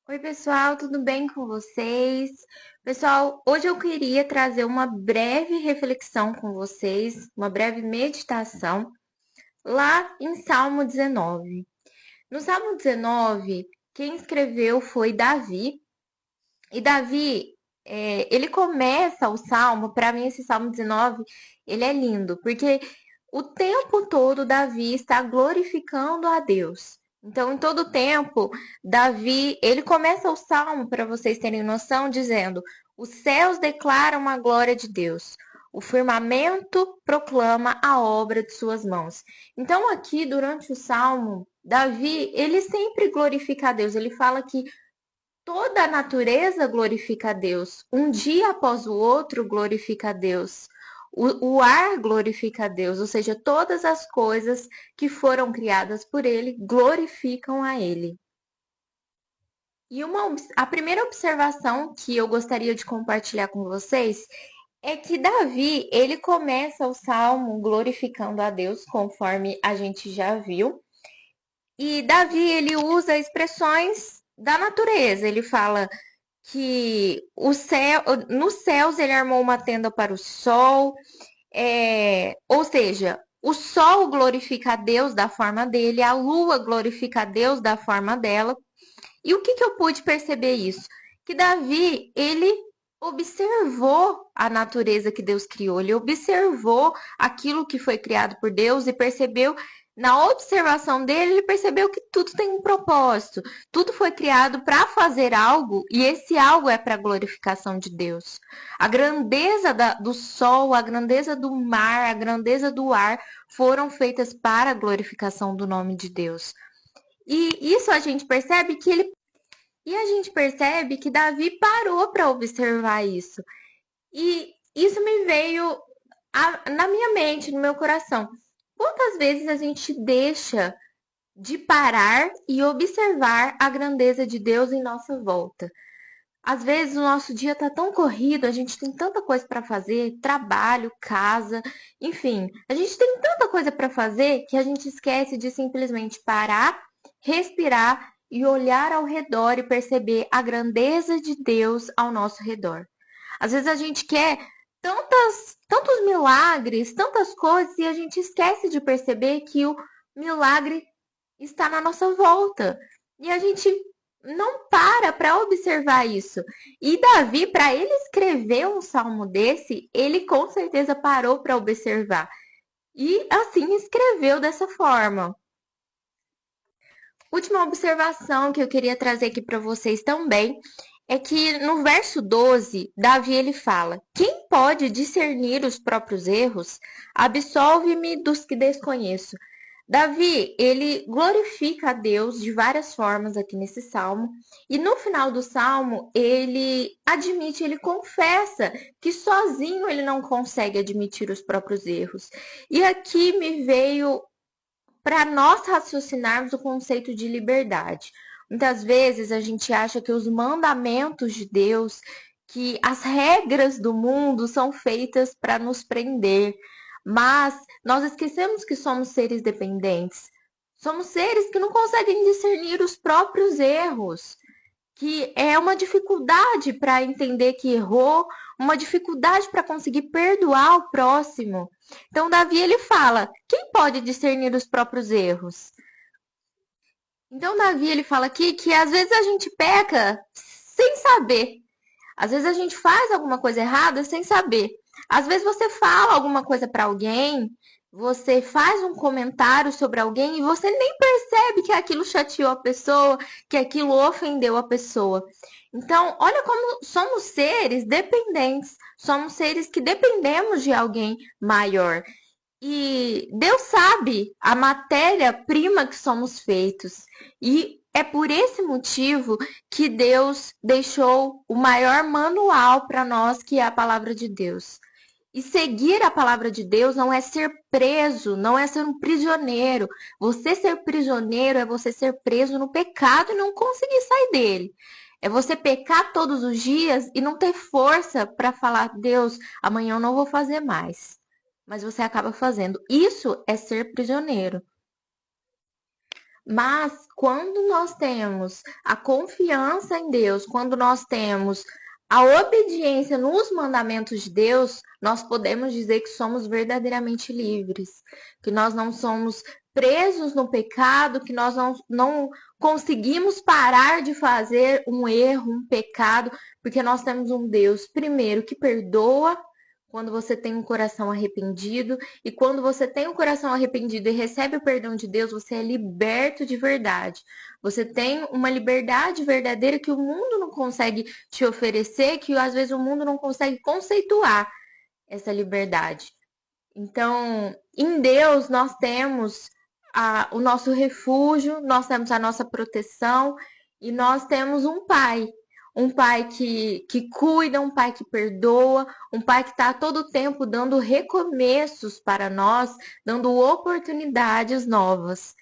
Oi, pessoal, tudo bem com vocês? Pessoal, hoje eu queria trazer uma breve reflexão com vocês, uma breve meditação lá em Salmo 19. No Salmo 19, quem escreveu foi Davi, e Davi, ele começa o salmo, para mim esse Salmo 19, ele é lindo, porque o tempo todo Davi está glorificando a Deus. Então, em todo tempo, Davi, ele começa o salmo, para vocês terem noção, dizendo: os céus declaram a glória de Deus, o firmamento proclama a obra de suas mãos. Então, aqui, durante o salmo, Davi, ele sempre glorifica a Deus. Ele fala que toda a natureza glorifica a Deus. Um dia após o outro glorifica a Deus. O ar glorifica a Deus, ou seja, todas as coisas que foram criadas por Ele glorificam a Ele. E a primeira observação que eu gostaria de compartilhar com vocês é que Davi, ele começa o salmo glorificando a Deus, conforme a gente já viu. E Davi, ele usa expressões da natureza. Ele fala que nos céus ele armou uma tenda para o sol, ou seja, o sol glorifica a Deus da forma dele, a lua glorifica a Deus da forma dela. E o que, que eu pude perceber isso? Que Davi, ele observou a natureza que Deus criou, ele observou aquilo que foi criado por Deus e percebeu, na observação dele, ele percebeu que tudo tem um propósito, tudo foi criado para fazer algo e esse algo é para a glorificação de Deus. A grandeza do sol, a grandeza do mar, a grandeza do ar foram feitas para a glorificação do nome de Deus. E isso a gente percebe que ele e a gente percebe que Davi parou para observar isso. E isso me veio na minha mente, no meu coração. Quantas vezes a gente deixa de parar e observar a grandeza de Deus em nossa volta? Às vezes o nosso dia está tão corrido, a gente tem tanta coisa para fazer, trabalho, casa, enfim, a gente tem tanta coisa para fazer que a gente esquece de simplesmente parar, respirar e olhar ao redor e perceber a grandeza de Deus ao nosso redor. Às vezes a gente quer tantos milagres, tantas coisas e a gente esquece de perceber que o milagre está na nossa volta. E a gente não para observar isso. E Davi, para ele escrever um salmo desse, ele com certeza parou para observar. E assim escreveu dessa forma. Última observação que eu queria trazer aqui para vocês também é que no verso 12, Davi ele fala: quem pode discernir os próprios erros? Absolve-me dos que desconheço. Davi, ele glorifica a Deus de várias formas aqui nesse salmo, e no final do salmo, ele admite, ele confessa que sozinho ele não consegue admitir os próprios erros. E aqui me veio para nós raciocinarmos o conceito de liberdade. Muitas vezes a gente acha que os mandamentos de Deus, que as regras do mundo são feitas para nos prender, mas nós esquecemos que somos seres dependentes. Somos seres que não conseguem discernir os próprios erros, que é uma dificuldade para entender que errou, uma dificuldade para conseguir perdoar o próximo. Então, Davi ele fala: quem pode discernir os próprios erros? Então, Davi ele fala aqui que às vezes a gente peca sem saber. Às vezes a gente faz alguma coisa errada sem saber. Às vezes você fala alguma coisa para alguém, você faz um comentário sobre alguém e você nem percebe que aquilo chateou a pessoa, que aquilo ofendeu a pessoa. Então, olha como somos seres dependentes, somos seres que dependemos de alguém maior. E Deus sabe a matéria-prima que somos feitos. E é por esse motivo que Deus deixou o maior manual para nós, que é a palavra de Deus. E seguir a palavra de Deus não é ser preso, não é ser um prisioneiro. Você ser prisioneiro é você ser preso no pecado e não conseguir sair dele. É você pecar todos os dias e não ter força para falar: Deus, amanhã eu não vou fazer mais. Mas você acaba fazendo. Isso é ser prisioneiro. Mas quando nós temos a confiança em Deus, quando nós temos a obediência nos mandamentos de Deus, nós podemos dizer que somos verdadeiramente livres, que nós não somos presos no pecado, que nós não conseguimos parar de fazer um erro, um pecado, porque nós temos um Deus, primeiro, que perdoa quando você tem um coração arrependido, e quando você tem um coração arrependido e recebe o perdão de Deus, você é liberto de verdade. Você tem uma liberdade verdadeira que o mundo não consegue te oferecer, que às vezes o mundo não consegue conceituar essa liberdade. Então, em Deus nós temos o nosso refúgio, nós temos a nossa proteção e nós temos um Pai. Um pai que cuida, um pai que perdoa, um pai que está a todo tempo dando recomeços para nós, dando oportunidades novas.